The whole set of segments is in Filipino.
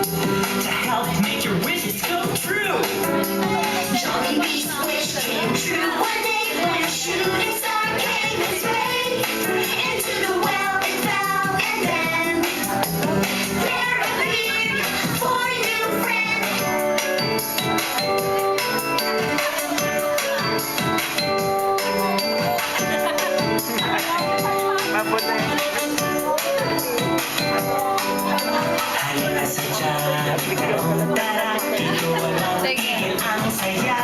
to help make your wishes come true. Johnny B's wish came true one day when a shooting star came his way. Into the well it fell, and then there appeared four new Halika sa dyan, tara, dito walang tigil ang saya.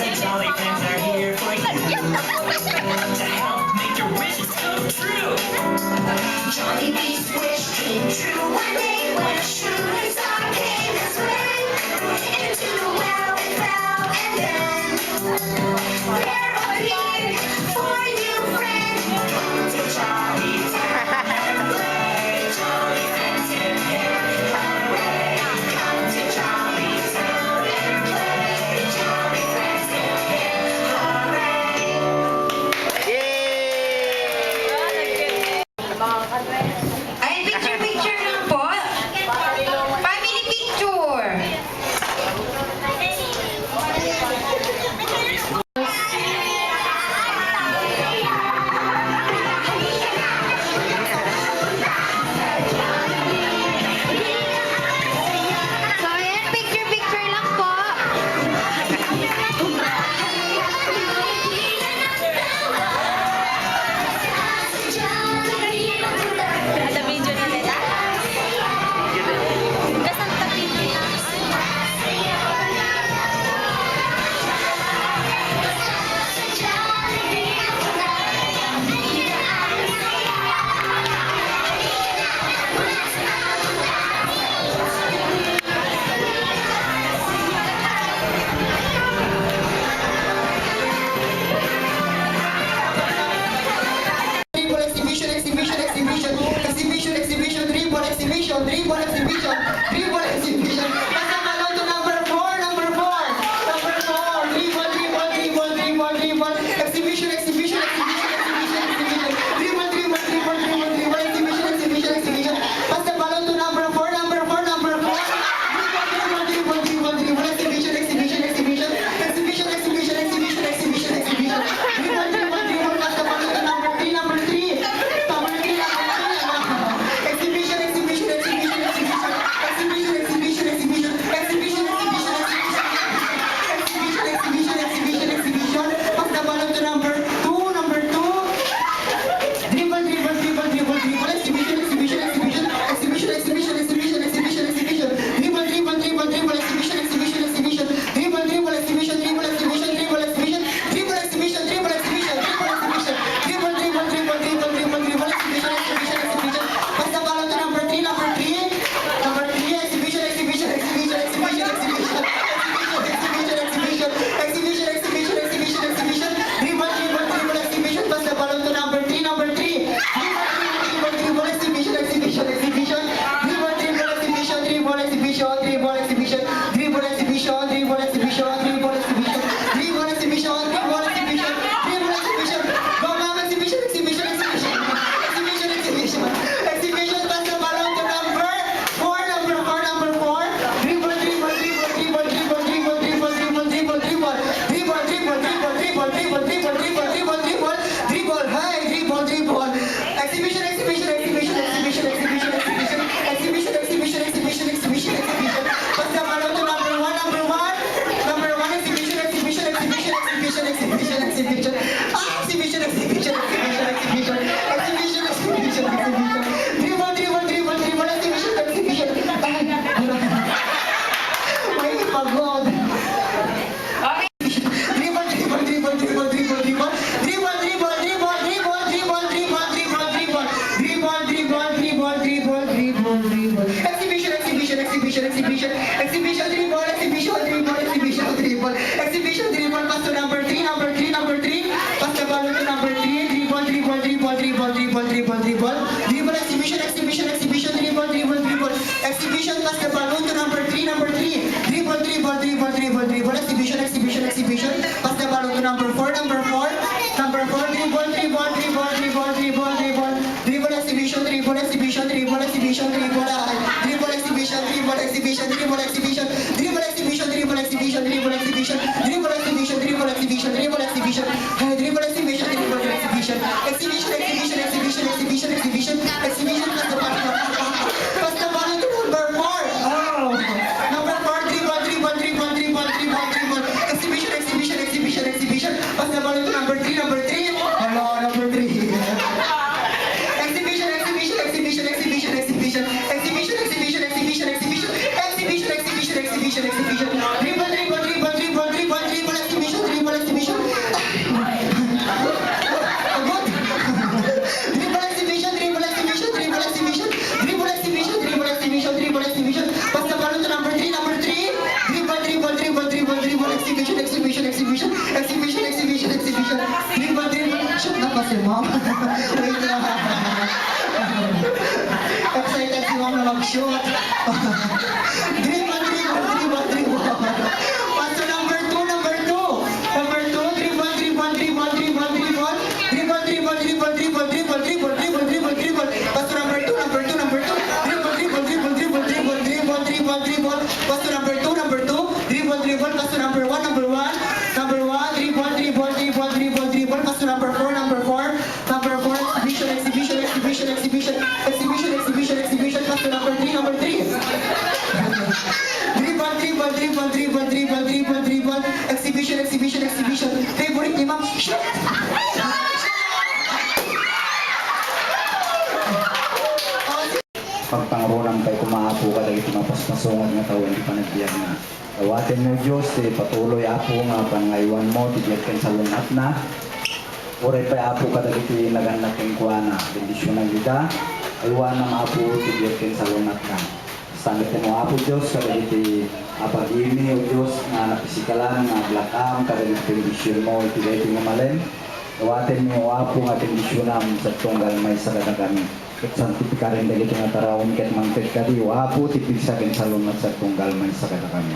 The Jolly Friends are here for you to help make your wishes come true. Johnny B's wish came true one day when a shooting star came his way. Into the well it fell, and then there appeared four new friends. To Jolly Town and play, Jolly Friends hip hip hooray. Come to Jolly Town and play, Jolly Friends hip hip hooray. Ay, picture lang po. Family picture. So, ayan, picture lang po. Ada video na nila? Kasan ta video? shoot. Dribble, dribble, dribble, dribble. Pass to number 2, number 2. Number 2, dribble, dribble, dribble, dribble, dribble. Dribble, dribble, dribble, dribble, dribble, dribble, dribble, dribble, dribble. Pass to number 2, number 2, number 2. Dribble, dribble, dribble, dribble, dribble, dribble, dribble, dribble. Pass to number 2, number 2. Dribble, dribble, pass to number 1, number 1. Number 1, dribble, dribble, dribble, dribble, dribble. Pass to number 4, number 4. Number 4, exhibition, exhibition, exhibition, exhibition, exhibition, exhibition, exhibition. Pass to number 3, number 3. Dribble, dribble, dribble, dribble, dribble, dribble, dribble. Exhibition, exhibition, exhibition. Favorite ni ma'am. Shoot! Pagpangurunan kay kumaapo ka dahil mapaspasungod nga tao hindi pa nagbiyak na. Tawatin mo Diyos, patuloy apo nga pangaywan mo, tibiyag kan sa lunat na. Uray pa apo ka dahil naganak ng kuwana, bendisyon ng lida, aywan na maapo, tibiyag kan sa lunat na. Sanit mo apo Diyos, kadagiti apag-ini o Diyos, nga napisikalan, nga blakam, kadagiti bendisyon mo, tibiyag nga malen. Tawatin mo apo nga bendisyon namin sa tunggal may sagadagan. Ket santifikaren dagiti nga tarawon ket mangted kadi apo ti pigsaken sa lunat sa tunggal may sagadagan.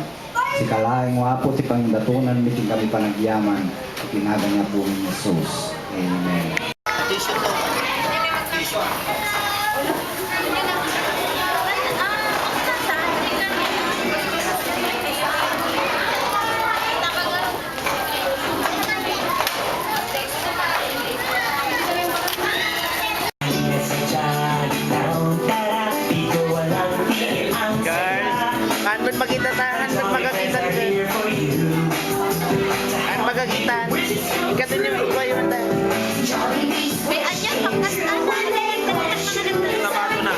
Si kalaeng apo ti pangdatunan miting kami panagyaman, tinaga niya po ni Jesus. Amen. Hanman magkitahan, magkakitan ka. Ang magkakitan. Ikatin yung ikaw yung tayo. May anyan, pangkastaan na. Namato na.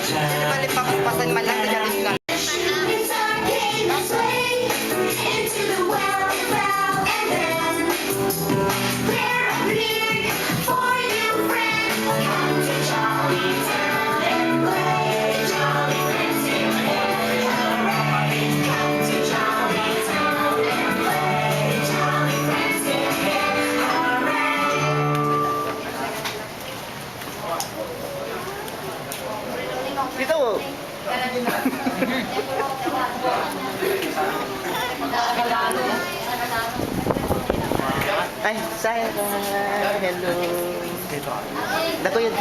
Palipapasan man lang sa jalis lang. Dito. Ay, saya ka. Hello. Dako yun.